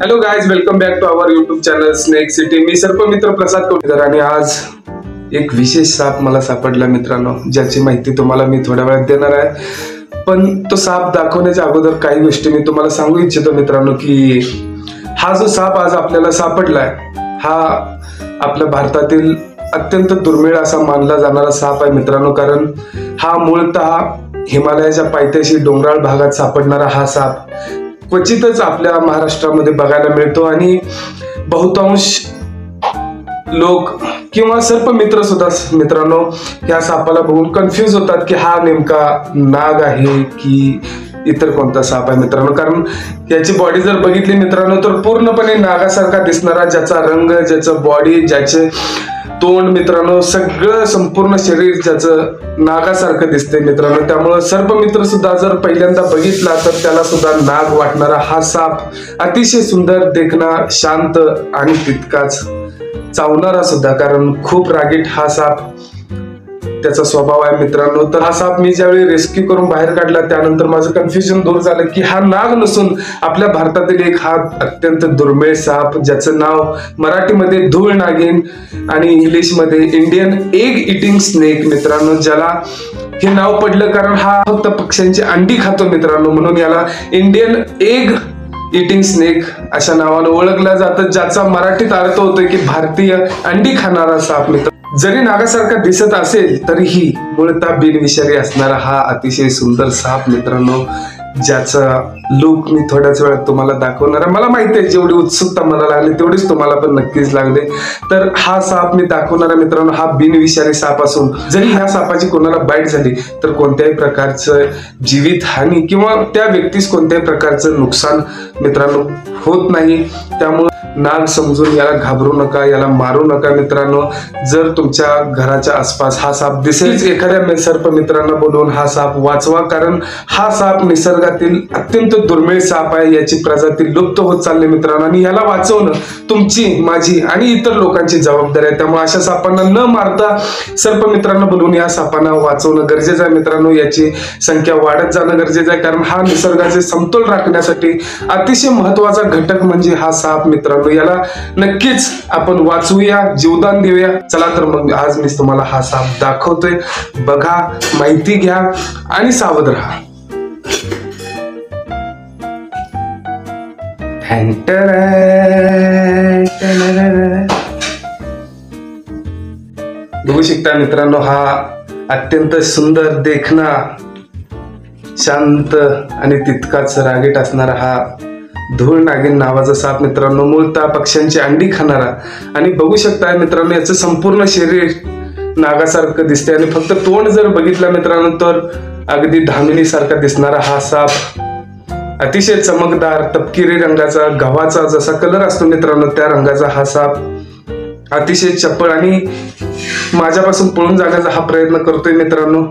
Hello guys, welcome back to our YouTube channel snake city. मी सर्पमित्र प्रसाद कवठेकर आणि आज एक विशेष साप मला सापडला मित्रांनो, ज्याची माहिती तुम्हाला मी थोड्या वेळात देणार आहे। पण तो साप दाखवण्याच्या अगोदर काही गोष्टी मी तुम्हाला सांगू इच्छितो मित्रांनो की हा जो साप आज आपल्याला सापडलाय हा आपल्या भारतातील अत्यंत दुर्मिळ असा मानला जाणारा साप आहे मित्रांनो। कारण हा मूळतः हिमालयाच्या पायथ्याशी डोंगराळ भागात सापडणारा हा साप क्वचितच आपल्या महाराष्ट्रामध्ये बघायला मिळतो आणि बहुतांश लोक किंवा सर्पमित्र सुद्धा मित्रांनो या सापाला बघून कन्फ्यूज होतात की हा नेमका नाग आहे की इतर कोणता साप आहे मित्रांनो। कारण याची बॉडी जर बघितली मित्रांनो तर पूर्णपणे नागासारखा दिसणारा, ज्याचा रंग, ज्याचं बॉडी, ज्याचे तोंड मित्रांनो, सगळं संपूर्ण शरीर ज्याचं नागासारखं दिसतंय मित्रांनो। त्यामुळे सर्पमित्र सुद्धा जर पहिल्यांदा बघितला तर त्याला सुद्धा नाग वाटणारा हा साप अतिशय सुंदर, देखणा, शांत आणि तितकाच चावणारा सुद्धा, कारण खूप रागीट हा साप त्याचा स्वभाव आहे मित्रांनो। तर हा साप मी ज्यावेळी रेस्क्यू करून बाहेर काढला त्यानंतर माझं कन्फ्युजन दूर झालं की हा नाग नसून आपल्या भारतातील एक हा अत्यंत दुर्मिळ साप, ज्याचं नाव मराठीमध्ये धूळ नागिन आणि इंग्लिशमध्ये इंडियन एग इटिंग स्नेक मित्रांनो। ज्याला हे नाव पडलं कारण हा फक्त पक्ष्यांची अंडी खातो मित्रांनो, म्हणून याला इंडियन एग इटिंग स्नेक अशा नावानं ओळखलं जातं, ज्याचा मराठीत अर्थ होतोय की भारतीय अंडी खाणारा साप मित्र। जरी नागासारखा दिसत असेल तरीही मूळतः बिनविषारी असणारा हा अतिशय सुंदर साप मित्रांनो, ज्याचा लुक मी थोड्याच वेळात तुम्हाला दाखवणार आहे। मला माहिती आहे जेवढी उत्सुकता मला लागली तेवढीच तुम्हाला पण नक्कीच लागले। तर हा साप मी दाखवणार आहे मित्रांनो, हा बिनविषारी साप असून जरी ह्या सापाची कोणाला बाईट झाली तर कोणत्याही प्रकारचं जीवित हानी किंवा त्या व्यक्तीस कोणत्याही प्रकारचं नुकसान मित्रांनो होत नाही। त्यामुळे नाग समजून याला घाबरू नका, याला मारू नका मित्रांनो। जर तुमच्या घराच्या आसपास हा साप दिसेल एखाद्या सर्पमित्रांना बोलवून हा साप वाचवा, कारण हा साप निसर्गातील अत्यंत दुर्मिळ साप आहे। याची प्रजाती लुप्त होत चालली मित्रांनो आणि याला वाचवणं तुमची, माझी आणि इतर लोकांची जबाबदारी आहे। त्यामुळे अशा सापांना न मारता सर्पमित्रांना बोलवून या सापांना वाचवणं गरजेचं आहे मित्रांनो। याची संख्या वाढत जाणं गरजेचं आहे, कारण हा निसर्गाचे समतोल राखण्यासाठी अतिशय महत्वाचा घटक म्हणजे हा साप मित्रांनो। याला नक्कीच आपण वाचवूया, जीवदान देऊया। चला तर मग आज मी तुम्हाला हा साप दाखवतोय, बघा, माहिती घ्या आणि सावध राहा। बघू शकता मित्रांनो, हा अत्यंत सुंदर, देखणा, शांत आणि तितकाच रागीट असणारा हा धूळ नागिन नावाचा साप मित्रांनो, मूळतः पक्ष्यांची अंडी खाणारा। आणि बघू शकता मित्रांनो याचं संपूर्ण शरीर नागासारखं दिसते आणि फक्त तोंड जर बघितलं मित्रांनो तर अगदी धामिनी सारखा दिसणारा हा साप अतिशय चमकदार, तपकिरी रंगाचा, गव्हाचा जसा कलर असतो मित्रांनो त्या रंगाचा हा साप अतिशय चपळ आणि माझ्यापासून पळून जाण्याचा हा प्रयत्न करतोय मित्रांनो।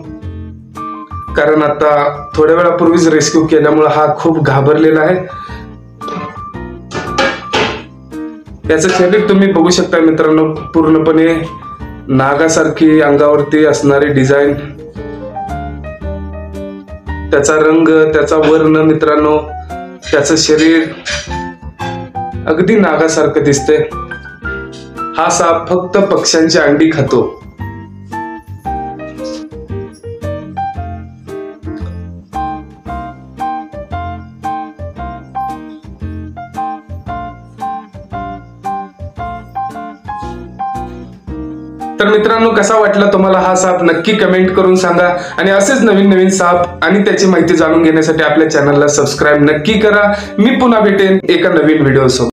कारण आता थोड्या वेळापूर्वीच रेस्क्यू केल्यामुळे हा खूप घाबरलेला आहे। याचं शरीर तुम्ही बघू शकता मित्रांनो, पूर्णपणे नागासारखी अंगावरती असणारी डिझाईन, त्याचा रंग, त्याचा वर्ण मित्रांनो, त्याचं शरीर अगदी नागासारखं दिसते। हा साप फक्त पक्ष्यांची अंडी खातो। तर मित्रांनो कसा वाटला तुम्हाला हा साप नक्की कमेंट करून सांगा आणि असेच नवीन नवीन साप आणि त्याची माहिती जाणून घेण्यासाठी आपल्या चॅनलला सबस्क्राइब नक्की करा। मी पुन्हा भेटेन एका नवीन व्हिडिओ सोबत।